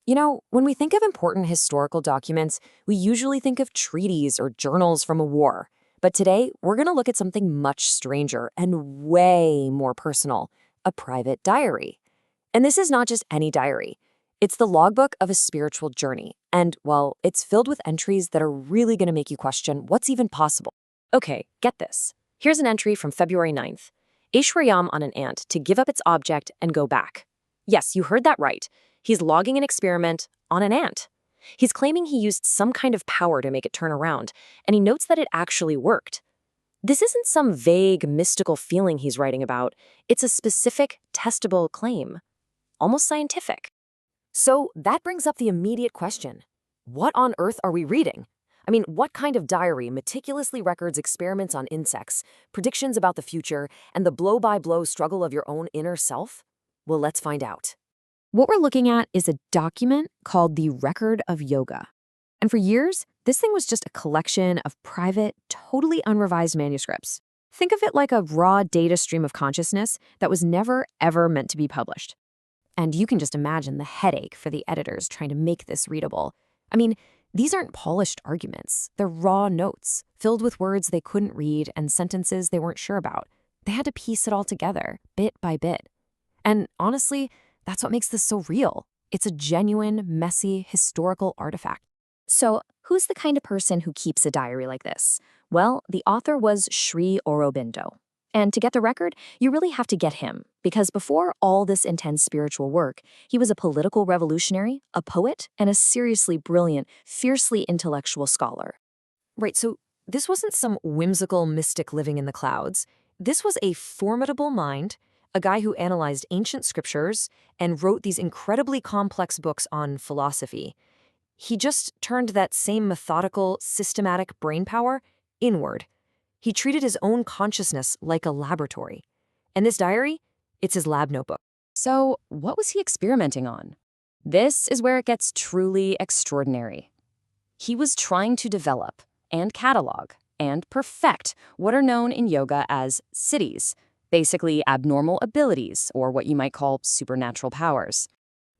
When we think of important historical documents, we usually think of treaties or journals from a war. But today, we're going to look at something much stranger and way more personal, a private diary. And this is not just any diary. It's the logbook of a spiritual journey. And, well, it's filled with entries that are really going to make you question what's even possible. Okay, get this. Here's an entry from February 9th. Ishwaryam on an ant to give up its object and go back. Yes, you heard that right. He's logging an experiment on an ant. He's claiming he used some kind of power to make it turn around, and he notes that it actually worked. This isn't some vague, mystical feeling he's writing about. It's a specific, testable claim. Almost scientific. So that brings up the immediate question. What on earth are we reading? What kind of diary meticulously records experiments on insects, predictions about the future, and the blow-by-blow struggle of your own inner self? Well, let's find out. What we're looking at is a document called the Record of Yoga. And for years, this thing was just a collection of private, totally unrevised manuscripts. Think of it like a raw data stream of consciousness that was never, ever meant to be published. And you can just imagine the headache for the editors trying to make this readable. These aren't polished arguments. They're raw notes, filled with words they couldn't read and sentences they weren't sure about. They had to piece it all together, bit by bit. And honestly, that's what makes this so real. It's a genuine, messy, historical artifact. So, who's the kind of person who keeps a diary like this? Well, the author was Sri Aurobindo. And to get the record, you really have to get him, because before all this intense spiritual work, he was a political revolutionary, a poet, and a seriously brilliant, fiercely intellectual scholar. Right, so this wasn't some whimsical mystic living in the clouds. This was a formidable mind, a guy who analyzed ancient scriptures and wrote these incredibly complex books on philosophy. He just turned that same methodical, systematic brainpower inward. He treated his own consciousness like a laboratory. And this diary, it's his lab notebook. So, what was he experimenting on? This is where it gets truly extraordinary. He was trying to develop and catalog and perfect what are known in yoga as siddhis, basically abnormal abilities, or what you might call supernatural powers.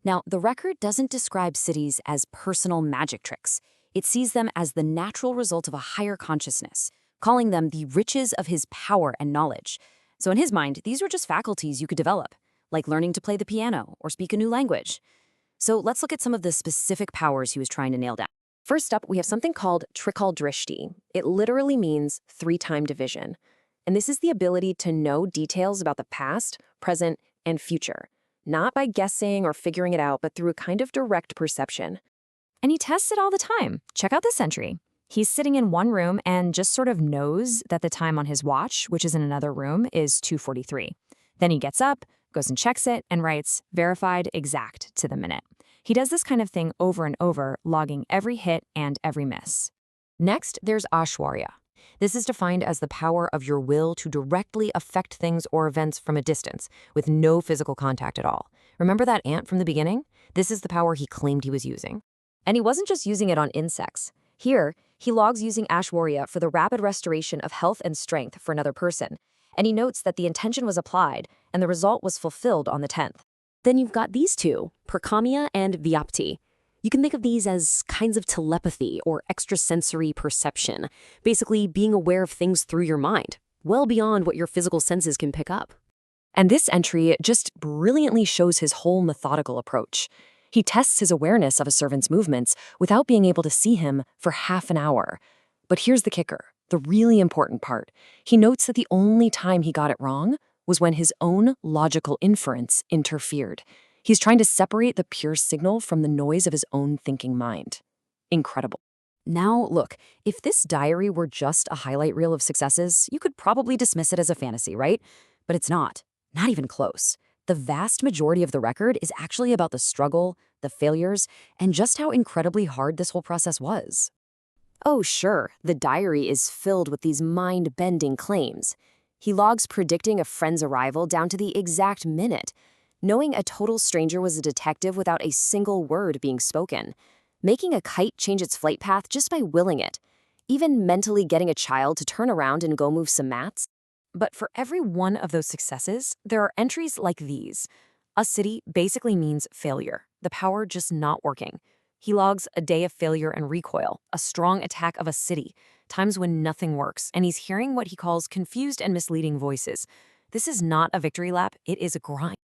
Now, the record doesn't describe siddhis as personal magic tricks. It sees them as the natural result of a higher consciousness, calling them the riches of his power and knowledge. So in his mind, these were just faculties you could develop, like learning to play the piano or speak a new language. So let's look at some of the specific powers he was trying to nail down. First up, we have something called trikal drishti. It literally means three-time division. And this is the ability to know details about the past, present, and future, not by guessing or figuring it out, but through a kind of direct perception. And he tests it all the time. Check out this entry. He's sitting in one room and just sort of knows that the time on his watch, which is in another room, is 2:43. Then he gets up, goes and checks it, and writes, verified exact to the minute. He does this kind of thing over and over, logging every hit and every miss. Next, there's Aishwarya. This is defined as the power of your will to directly affect things or events from a distance, with no physical contact at all. Remember that ant from the beginning? This is the power he claimed he was using. And he wasn't just using it on insects. Here, he logs using Aishwarya for the rapid restoration of health and strength for another person. And he notes that the intention was applied, and the result was fulfilled on the 10th. Then you've got these two, prakamya and vyapti. You can think of these as kinds of telepathy or extrasensory perception, basically being aware of things through your mind, well beyond what your physical senses can pick up. And this entry just brilliantly shows his whole methodical approach. He tests his awareness of a servant's movements without being able to see him for half an hour. But here's the kicker, the really important part. He notes that the only time he got it wrong was when his own logical inference interfered. He's trying to separate the pure signal from the noise of his own thinking mind. Incredible. Now, look, if this diary were just a highlight reel of successes, you could probably dismiss it as a fantasy, right? But it's not. Not even close. The vast majority of the record is actually about the struggle, the failures, and just how incredibly hard this whole process was. Oh, sure, the diary is filled with these mind-bending claims. He logs predicting a friend's arrival down to the exact minute, knowing a total stranger was a detective without a single word being spoken, making a kite change its flight path just by willing it, even mentally getting a child to turn around and go move some mats. But for every one of those successes, there are entries like these. A siddhi basically means failure, the power just not working. He logs a day of failure and recoil, a strong attack of a city, times when nothing works, and he's hearing what he calls confused and misleading voices. This is not a victory lap, it is a grind.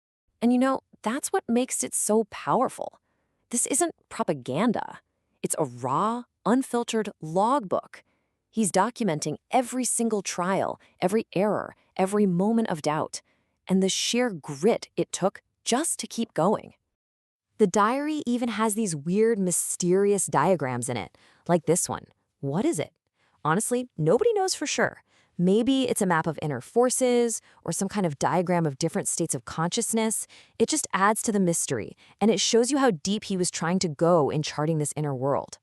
And that's what makes it so powerful. This isn't propaganda. It's a raw, unfiltered logbook. He's documenting every single trial, every error, every moment of doubt, and the sheer grit it took just to keep going. The diary even has these weird, mysterious diagrams in it, like this one. What is it? Honestly, nobody knows for sure. Maybe it's a map of inner forces or some kind of diagram of different states of consciousness. It just adds to the mystery, and it shows you how deep he was trying to go in charting this inner world.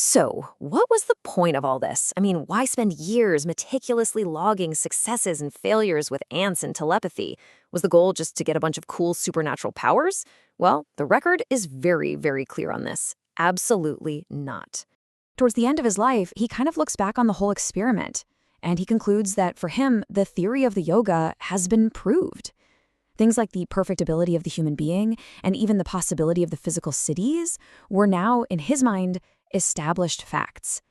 So, what was the point of all this? I mean, why spend years meticulously logging successes and failures with ants and telepathy? Was the goal just to get a bunch of cool supernatural powers? Well, the record is very, very clear on this. Absolutely not. Towards the end of his life, he kind of looks back on the whole experiment, and he concludes that for him, the theory of the yoga has been proved. Things like the perfect ability of the human being and even the possibility of the physical siddhis were now, in his mind, established facts.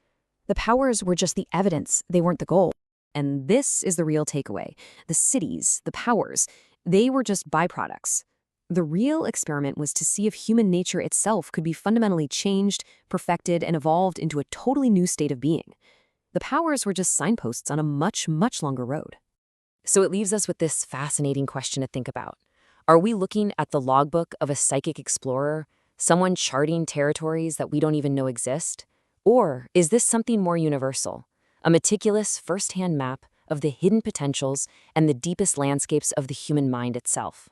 The powers were just the evidence, they weren't the goal. And this is the real takeaway. The siddhis, the powers, they were just byproducts. The real experiment was to see if human nature itself could be fundamentally changed, perfected, and evolved into a totally new state of being. The powers were just signposts on a much, much longer road. So it leaves us with this fascinating question to think about. Are we looking at the logbook of a psychic explorer, someone charting territories that we don't even know exist? Or is this something more universal, a meticulous first-hand map of the hidden potentials and the deepest landscapes of the human mind itself?